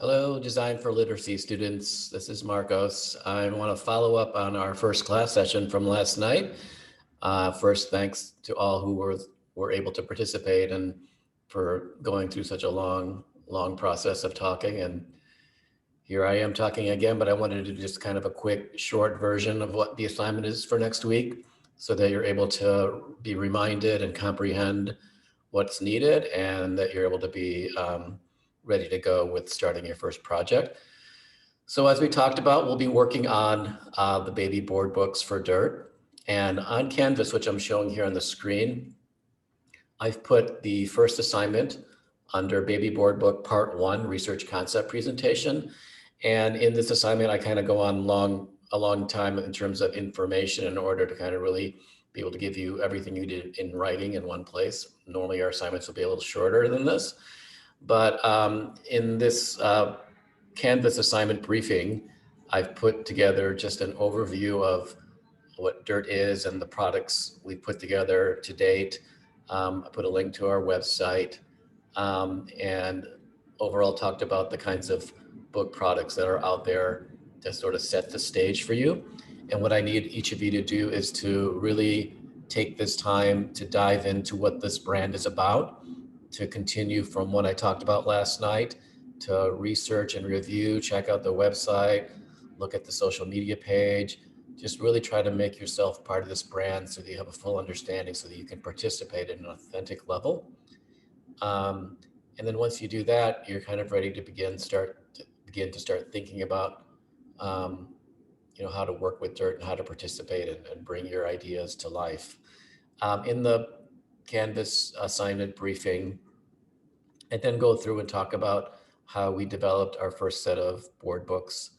Hello, Design for Literacy students. This is Marcos. I want to follow up on our first class session from last night. First, thanks to all who were able to participate and for going through such a long process of talking. And here I am talking again, but I wanted to do just kind of a quick, short version of what the assignment is for next week so that you're able to be reminded and comprehend what's needed and that you're able to be ready to go with starting your first project. So as we talked about, we'll be working on the baby board books for DIRT. And on Canvas, which I'm showing here on the screen, I've put the first assignment under Baby Board Book Part 1, Research Concept Presentation. And in this assignment, I kind of go on a long time in terms of information in order to kind of really be able to give you everything you did in writing in one place. Normally our assignments will be a little shorter than this. But in this Canvas assignment briefing, I've put together just an overview of what DIRT is and the products we've put together to date. I put a link to our website and overall talked about the kinds of book products that are out there to sort of set the stage for you. And what I need each of you to do is to really take this time to dive into what this brand is about, to continue from what I talked about last night, to research and review, check out the website, look at the social media page, just really try to make yourself part of this brand so that you have a full understanding so that you can participate at an authentic level. And then once you do that, you're kind of ready to begin to start thinking about how to work with DIRT and how to participate and bring your ideas to life. In the Canvas assignment briefing, and then go through and talk about how we developed our first set of board books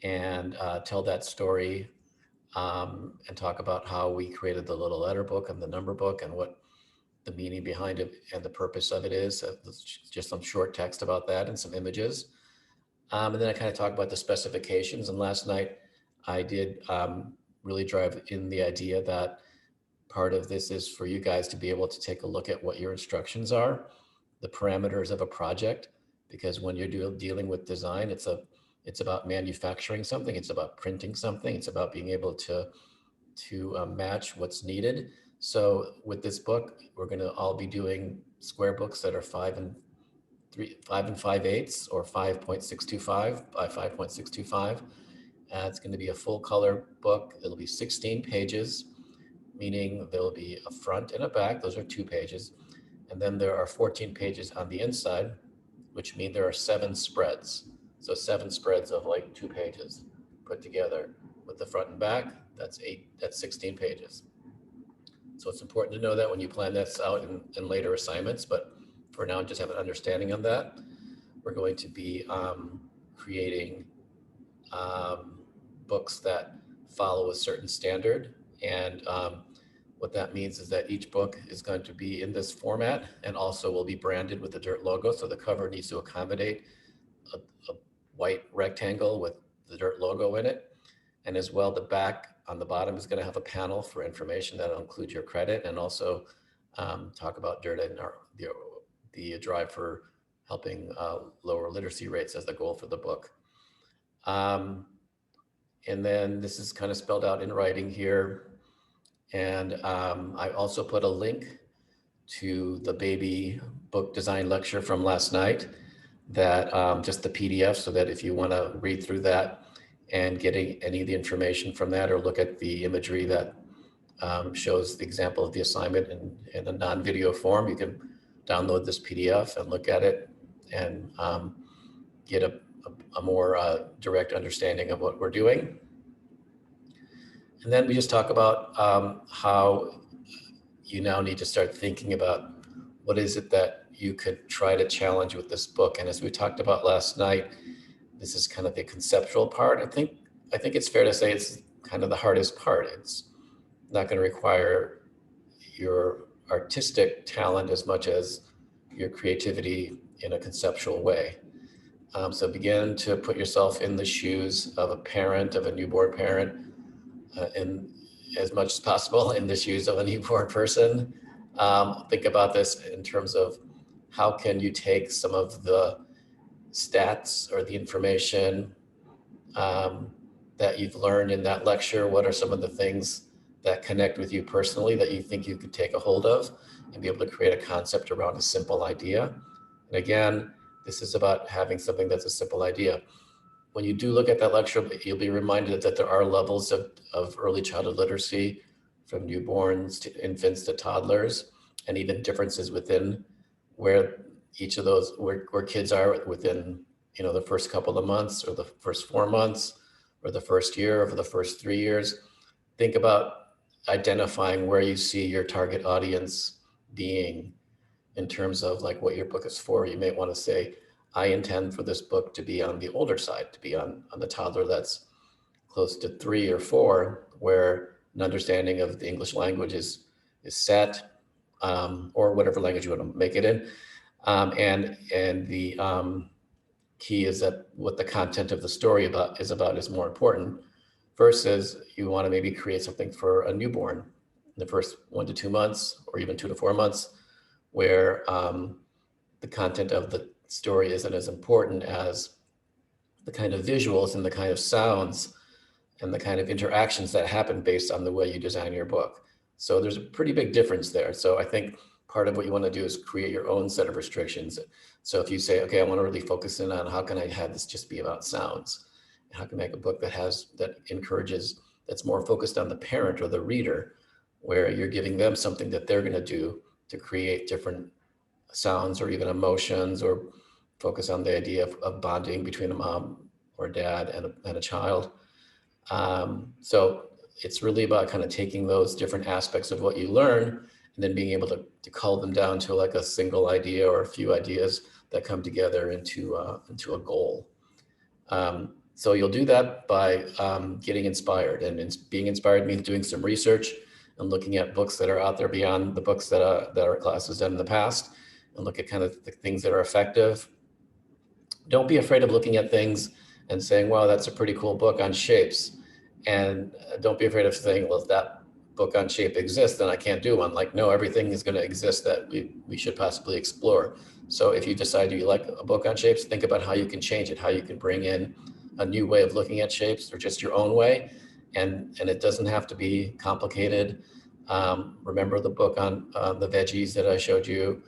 and tell that story and talk about how we created the little letter book and the number book and what the meaning behind it and the purpose of it is. Just some short text about that and some images. And then I kind of talk about the specifications. And last night I did really drive in the idea that part of this is for you guys to be able to take a look at what your instructions are, the parameters of a project, because when you're dealing with design, it's about manufacturing something, it's about printing something, it's about being able to match what's needed. So with this book, we're going to all be doing square books that are 5 and 5/8 or 5.625 by 5.625. It's going to be a full color book. It'll be 16 pages, meaning there'll be a front and a back. Those are 2 pages. And then there are 14 pages on the inside, which mean there are 7 spreads. So 7 spreads of like 2 pages put together with the front and back. That's 16 pages. So it's important to know that when you plan this out in later assignments, but for now, just have an understanding of that. We're going to be creating books that follow a certain standard. And what that means is that each book is going to be in this format and also will be branded with the DIRT logo. So the cover needs to accommodate a white rectangle with the DIRT logo in it. And as well, the back on the bottom is going to have a panel for information that'll include your credit and also talk about DIRT and the drive for helping lower literacy rates as the goal for the book. And then this is kind of spelled out in writing here. And I also put a link to the baby book design lecture from last night, that just the PDF, so that if you want to read through that and get any of the information from that or look at the imagery that shows the example of the assignment in a non-video form, you can download this PDF and look at it and get a more direct understanding of what we're doing. And then we just talk about how you now need to start thinking about what is it that you could try to challenge with this book. And as we talked about last night, this is kind of the conceptual part. I think it's fair to say it's kind of the hardest part. It's not going to require your artistic talent as much as your creativity in a conceptual way. So begin to put yourself in the shoes of a parent, of a newborn parent, and as much as possible in the shoes of a newborn person. Think about this in terms of how can you take some of the stats or the information that you've learned in that lecture? What are some of the things that connect with you personally that you think you could take a hold of and be able to create a concept around a simple idea? And again, this is about having something that's a simple idea. When you do look at that lecture, you'll be reminded that there are levels of early childhood literacy, from newborns to infants to toddlers, and even differences within where each of those, where kids are within, the first couple of months or the first 4 months or the first year or for the first 3 years. Think about identifying where you see your target audience being in terms of like what your book is for. You may want to say, I intend for this book to be on the older side, to be on the toddler that's close to 3 or 4, where an understanding of the English language is set, or whatever language you want to make it in. And the key is that what the content of the story is more important, versus you want to maybe create something for a newborn in the first 1 to 2 months, or even 2 to 4 months, where the content of the story isn't as important as the kind of visuals and the kind of sounds and the kind of interactions that happen based on the way you design your book. So there's a pretty big difference there. So I think part of what you want to do is create your own set of restrictions. So if you say, okay, I want to really focus in on how can I have this just be about sounds? How can I make a book that's more focused on the parent or the reader, where you're giving them something that they're going to do to create different sounds or even emotions, or focus on the idea of bonding between a mom or dad and a child. So it's really about kind of taking those different aspects of what you learn and then being able to cull them down to like a single idea or a few ideas that come together into a goal. So you'll do that by getting inspired, and being inspired means doing some research and looking at books that are out there beyond the books that our class has done in the past, and look at kind of the things that are effective. Don't be afraid of looking at things and saying, wow, that's a pretty cool book on shapes. And don't be afraid of saying, well, if that book on shape exists, then I can't do one. Like, no, everything is going to exist that we should possibly explore. So if you decide you like a book on shapes, think about how you can change it, how you can bring in a new way of looking at shapes, or just your own way. And it doesn't have to be complicated. Remember the book on the veggies that I showed you,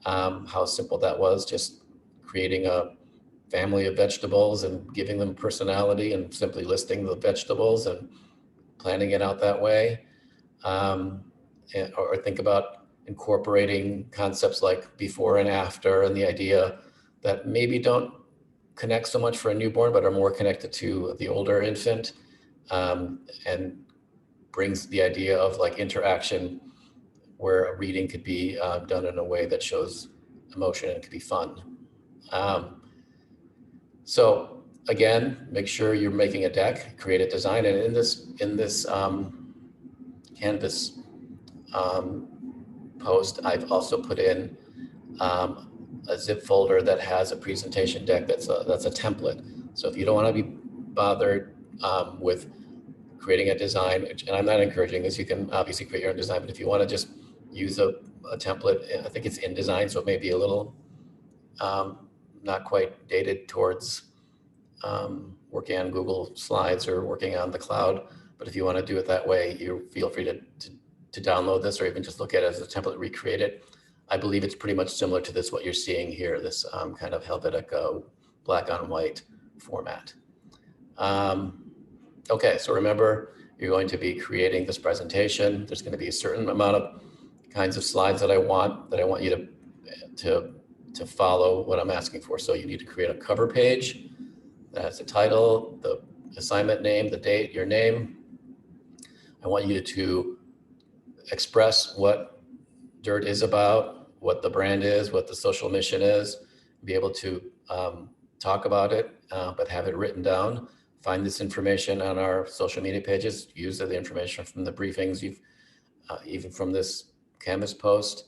how simple that was, just creating a family of vegetables and giving them personality and simply listing the vegetables and planning it out that way. Or think about incorporating concepts like before and after, and the idea that maybe don't connect so much for a newborn, but are more connected to the older infant, and brings the idea of like interaction, where a reading could be done in a way that shows emotion and could be fun. So again, make sure you're making a deck, create a design, and in this Canvas post, I've also put in a zip folder that has a presentation deck that's a template. So if you don't want to be bothered with creating a design, and I'm not encouraging this, you can obviously create your own design, but if you want to just use a template, I think it's InDesign, so it may be a little not quite dated towards working on Google Slides or working on the cloud. But if you want to do it that way, you feel free to download this, or even just look at it as a template, recreate it. I believe it's pretty much similar to what you're seeing here, this kind of Helvetica black on white format. Okay, so remember, you're going to be creating this presentation. There's going to be a certain amount of kinds of slides that I want you to follow what I'm asking for. So you need to create a cover page that has the title, the assignment name, the date, your name. I want you to express what Dirt is about, what the brand is, what the social mission is, be able to talk about it, but have it written down. Find this information on our social media pages. Use the information from the briefings, even from this Canvas post,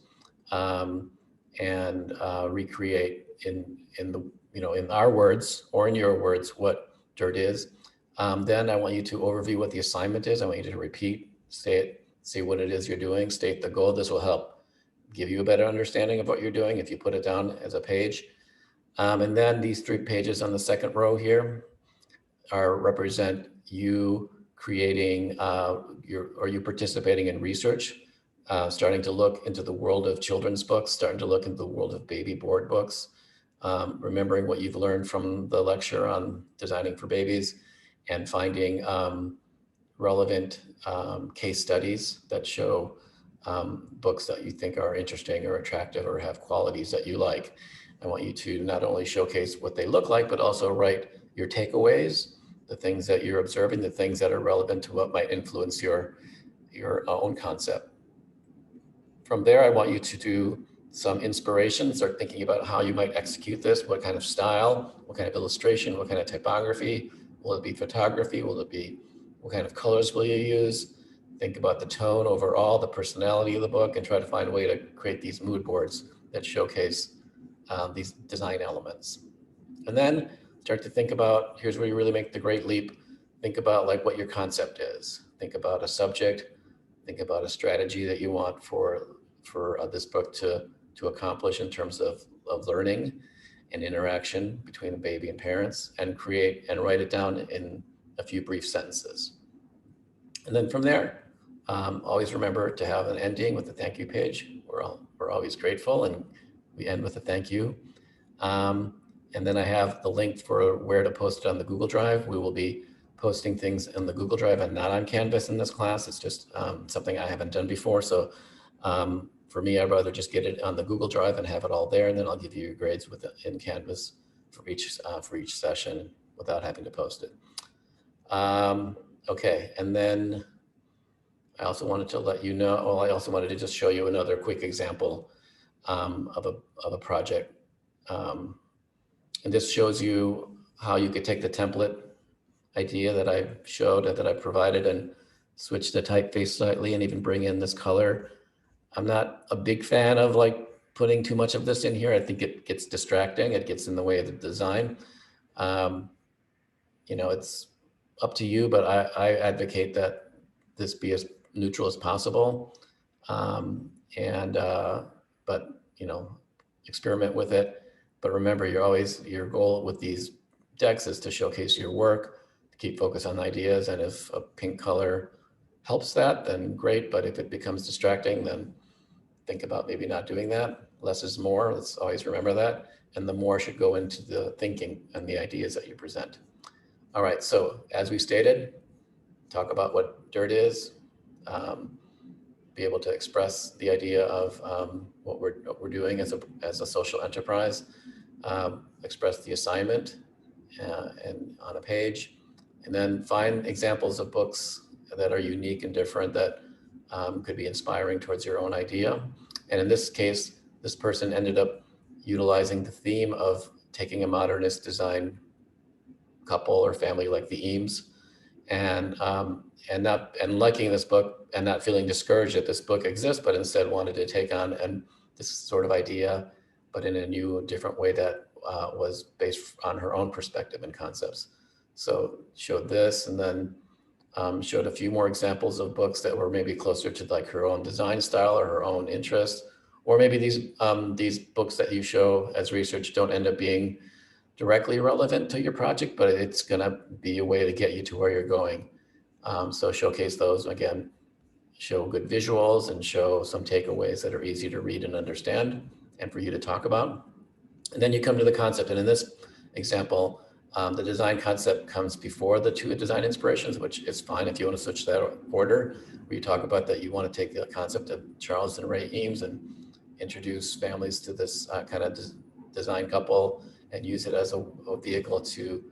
and recreate in our words or in your words what Dirt is. Then I want you to overview what the assignment is. I want you to repeat, say what it is you're doing, state the goal. This will help give you a better understanding of what you're doing if you put it down as a page. And then these 3 pages on the second row here represent you creating you participating in research, starting to look into the world of children's books, starting to look into the world of baby board books, remembering what you've learned from the lecture on designing for babies, and finding relevant case studies that show books that you think are interesting or attractive or have qualities that you like. I want you to not only showcase what they look like, but also write your takeaways, the things that you're observing, the things that are relevant to what might influence your own concept. From there, I want you to do some inspiration, start thinking about how you might execute this, what kind of style, what kind of illustration, what kind of typography, will it be photography, will it be, what kind of colors will you use? Think about the tone overall, the personality of the book, and try to find a way to create these mood boards that showcase these design elements. And then start to think about, here's where you really make the great leap. Think about like what your concept is. Think about a subject, think about a strategy that you want for this book to accomplish in terms of learning and interaction between the baby and parents, and create and write it down in a few brief sentences. And then from there, always remember to have an ending with a thank you page. We're always grateful, and we end with a thank you. And then I have the link for where to post it on the Google Drive. We will be posting things in the Google Drive and not on Canvas in this class. It's just something I haven't done before. So for me, I'd rather just get it on the Google Drive and have it all there, and then I'll give you your grades in Canvas for each session without having to post it. Okay, and then I also wanted to let you know, well, I also wanted to just show you another quick example of a project. And this shows you how you could take the template idea that I showed and that I provided and switch the typeface slightly and even bring in this color. I'm not a big fan of like putting too much of this in here. I think it gets distracting. It gets in the way of the design. You know, it's up to you, but I advocate that this be as neutral as possible. But, you know, experiment with it. But remember, your goal with these decks is to showcase your work, to keep focus on ideas. And if a pink color helps that, then great. But if it becomes distracting, then think about maybe not doing that. Less is more. Let's always remember that. And the more should go into the thinking and the ideas that you present. All right, so as we stated, talk about what DIRT is, be able to express the idea of what we're doing as a social enterprise, express the assignment and on a page, and then find examples of books that are unique and different that could be inspiring towards your own idea. And in this case, this person ended up utilizing the theme of taking a modernist design couple or family like the Eames, and liking this book and not feeling discouraged that this book exists, but instead wanted to take on this sort of idea, but in a new, different way that was based on her own perspective and concepts. So showed this, and then showed a few more examples of books that were maybe closer to like her own design style or her own interest, or maybe these books that you show as research don't end up being directly relevant to your project, but it's going to be a way to get you to where you're going. So showcase those again, show good visuals and show some takeaways that are easy to read and understand and for you to talk about. And then you come to the concept. And in this example, the design concept comes before the two design inspirations, which is fine if you want to switch that order, where you talk about that you want to take the concept of Charles and Ray Eames and introduce families to this kind of design couple and use it as a vehicle to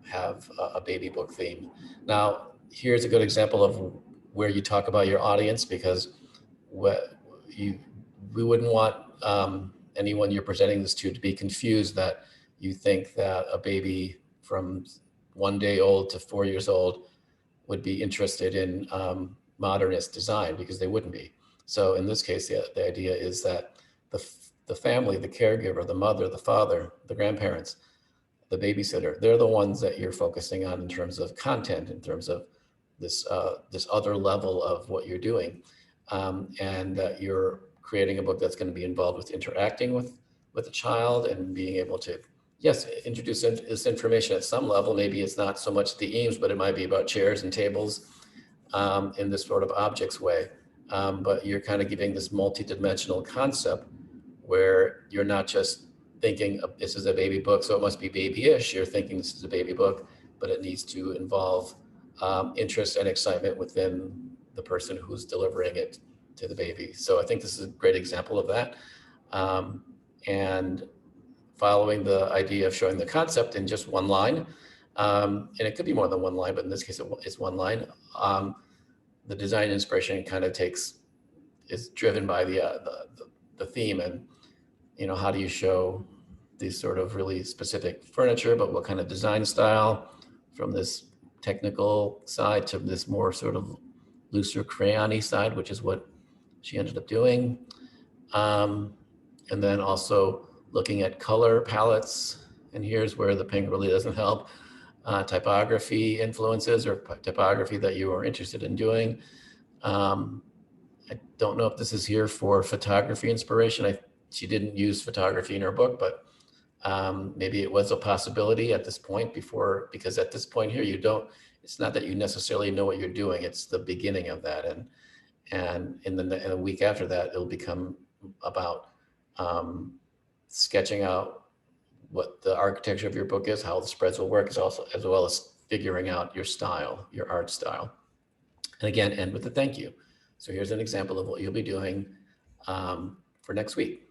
have a baby book theme. Now, here's a good example of where you talk about your audience, because we wouldn't want anyone you're presenting this to be confused that you think that a baby from 1 day old to 4 years old would be interested in modernist design, because they wouldn't be. So in this case, the idea is that the family, the caregiver, the mother, the father, the grandparents, the babysitter, they're the ones that you're focusing on in terms of content, in terms of this other level of what you're doing, and that you're creating a book that's going to be involved with interacting with with a child and being able to, yes, introduce this information at some level. Maybe it's not so much the Eames, but it might be about chairs and tables in this sort of objects way. But you're kind of giving this multi-dimensional concept where you're not just thinking this is a baby book, so it must be babyish. You're thinking this is a baby book, but it needs to involve interest and excitement within the person who's delivering it to the baby. So I think this is a great example of that. And following the idea of showing the concept in just one line, and it could be more than one line, but in this case it's one line. The design inspiration kind of is driven by the theme, and how do you show these sort of really specific furniture, but what kind of design style, from this technical side to this more sort of looser crayon-y side, which is what she ended up doing. And then also looking at color palettes, and here's where the pink really doesn't help. Typography influences or typography that you are interested in doing. I don't know if this is here for photography inspiration. She didn't use photography in her book, but maybe it was a possibility at this point because at this point here, it's not that you necessarily know what you're doing, it's the beginning of that. And in a week after that, it'll become about sketching out what the architecture of your book is, how the spreads will work, as well as figuring out your style, your art style. And again, end with a thank you. So here's an example of what you'll be doing for next week.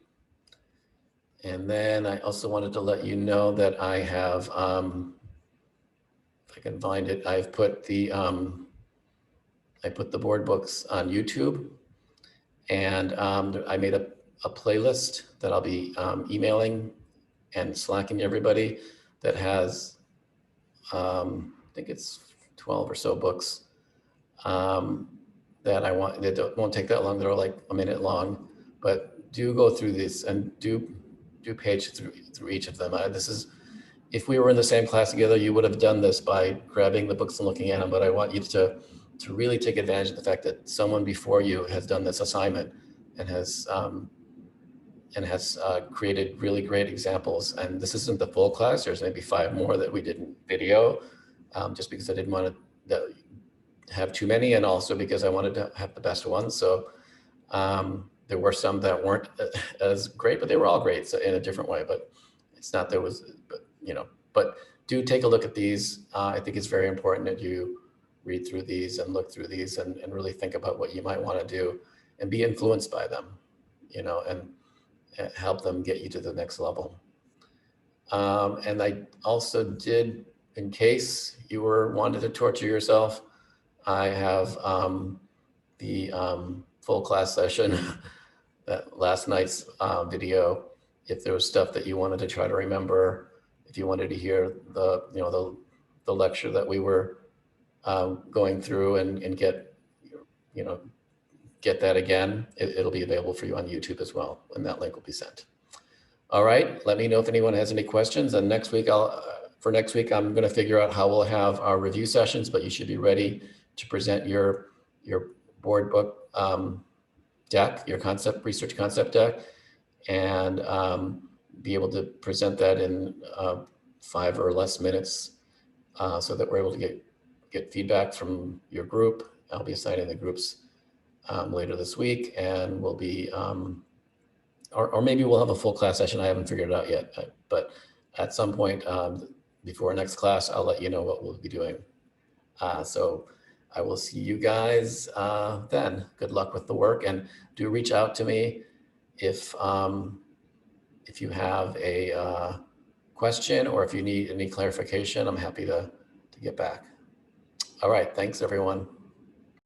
And then I also wanted to let you know that I have, if I can find it, I put the board books on YouTube, and I made a playlist that I'll be emailing and slacking everybody that has, I think it's 12 or so books that I want. They won't take that long. They're like a minute long, but do go through this and do page through each of them. If we were in the same class together, you would have done this by grabbing the books and looking at them, but I want you to really take advantage of the fact that someone before you has done this assignment and has created really great examples. And this isn't the full class. There's maybe 5 more that we did in video, just because I didn't want to have too many, and also because I wanted to have the best ones. So there were some that weren't as great, but they were all great, so in a different way. But it's not there was, but do take a look at these. I think it's very important that you read through these and look through these and really think about what you might want to do and be influenced by them, and help them get you to the next level. And I also did, in case you wanted to torture yourself, I have the full class session, that last night's video. If there was stuff that you wanted to try to remember, if you wanted to hear the lecture that we were going through and get that again, it'll be available for you on YouTube as well, and that link will be sent. All right, let me know if anyone has any questions. And next week, for next week, I'm going to figure out how we'll have our review sessions, but you should be ready to present your board book deck, your research concept deck, and be able to present that in 5 or less minutes, so that we're able to get feedback from your group. I'll be assigning the groups later this week, and we'll be, or maybe we'll have a full class session. I haven't figured it out yet, but at some point before next class, I'll let you know what we'll be doing. So I will see you guys then. Good luck with the work, and do reach out to me if you have a question or if you need any clarification. I'm happy to get back. All right, thanks everyone.